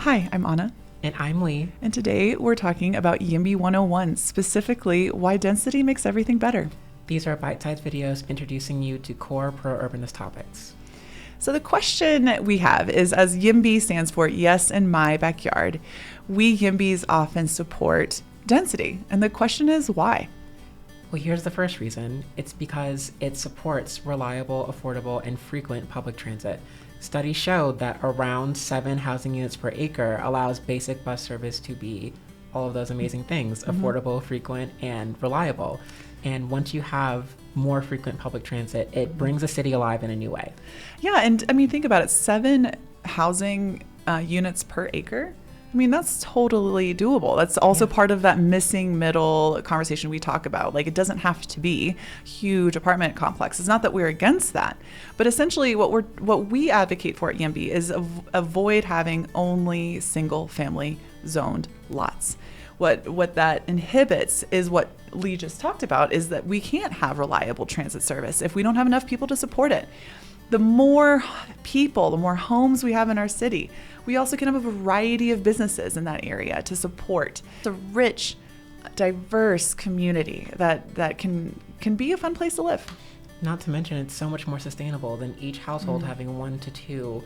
Hi, I'm Anna. And I'm Lee. And today we're talking about YIMBY 101, specifically why density makes everything better. These are bite-sized videos introducing you to core pro-urbanist topics. So the question we have is, as YIMBY stands for Yes in My Backyard, we YIMBYs often support density. And the question is why? Well, here's the first reason. It's because it supports reliable, affordable, and frequent public transit. Studies show that around 7 housing units per acre allows basic bus service to be all of those amazing things, affordable, frequent, and reliable. And once you have more frequent public transit, it brings a city alive in a new way. Yeah, and I mean, think about it, 7 housing units per acre. I mean, that's totally doable. That's also part of that missing middle conversation we talk about. Like, it doesn't have to be huge apartment complexes. It's not that we're against that, but essentially what we advocate for at YIMBY is avoid having only single family zoned lots. What that inhibits is what Lee just talked about, is that we can't have reliable transit service if we don't have enough people to support it. The more people, the more homes we have in our city, we also can have a variety of businesses in that area to support. It's a rich, diverse community that can be a fun place to live. Not to mention, it's so much more sustainable than each household having 1 to 2,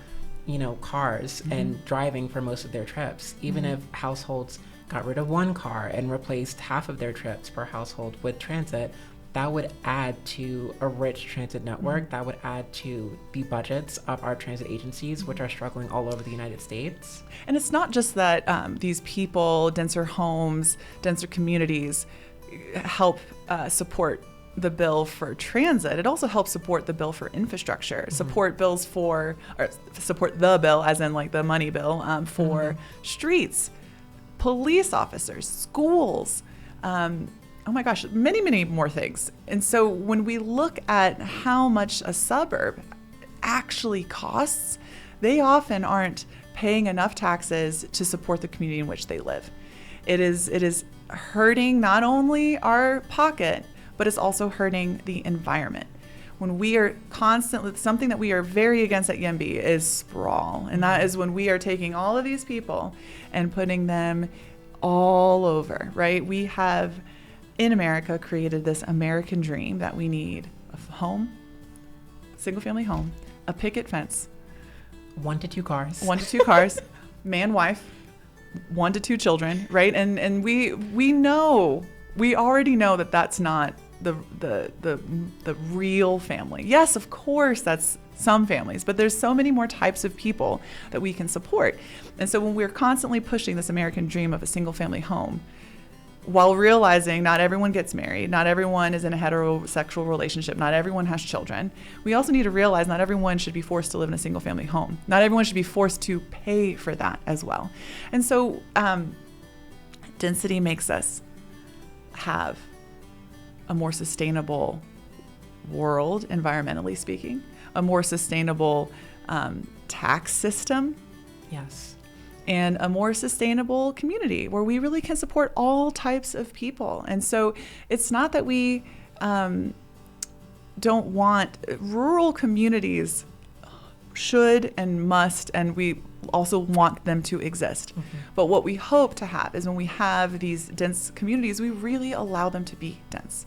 cars and driving for most of their trips. Even if households got rid of 1 car and replaced half of their trips per household with transit, that would add to a rich transit network. That would add to the budgets of our transit agencies, which are struggling all over the United States. And it's not just that these people, denser homes, denser communities help support the bill for transit. It also helps support the bill for infrastructure, support the bill, as in like the money bill, for streets, police officers, schools, oh my gosh, many, many more things. And so when we look at how much a suburb actually costs, they often aren't paying enough taxes to support the community in which they live. It is hurting not only our pocket, but it's also hurting the environment. When we are constantly, something that we are very against at YIMBY is sprawl. And that is when we are taking all of these people and putting them all over, right? We have, in America, created this American dream that we need a home, single family home, a picket fence, 1 to 2 cars, 1 to 2 cars, man, wife, 1 to 2 children, right? And we already know that that's not the real family. Yes, of course, that's some families, but there's so many more types of people that we can support. And so when we're constantly pushing this American dream of a single family home, while realizing not everyone gets married, not everyone is in a heterosexual relationship, not everyone has children, we also need to realize not everyone should be forced to live in a single family home. Not everyone should be forced to pay for that as well. And so density makes us have a more sustainable world, environmentally speaking, a more sustainable tax system. Yes. And a more sustainable community where we really can support all types of people. And so it's not that we don't want rural communities, should and must, and we also want them to exist. But what we hope to have is when we have these dense communities, we really allow them to be dense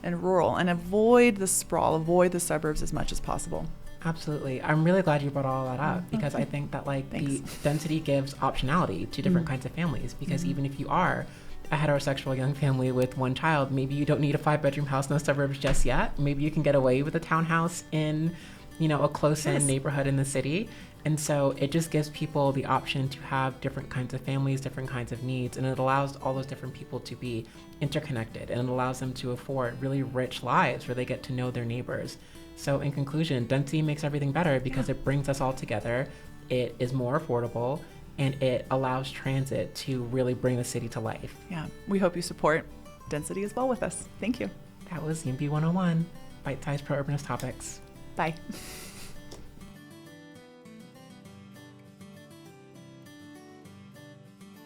and rural, and avoid the sprawl, avoid the suburbs as much as possible. Absolutely. I'm really glad you brought all that up, because I think that the density gives optionality to different kinds of families, because even if you are a heterosexual young family with 1 child, maybe you don't need a 5-bedroom house in the suburbs just yet. Maybe you can get away with a townhouse in, a close-in neighborhood in the city. And so it just gives people the option to have different kinds of families, different kinds of needs, and it allows all those different people to be interconnected, and it allows them to afford really rich lives where they get to know their neighbors. So in conclusion, density makes everything better because it brings us all together, it is more affordable, and it allows transit to really bring the city to life. Yeah, we hope you support density as well with us. Thank you. That was YIMBY 101, bite-sized pro-urbanist topics. Bye.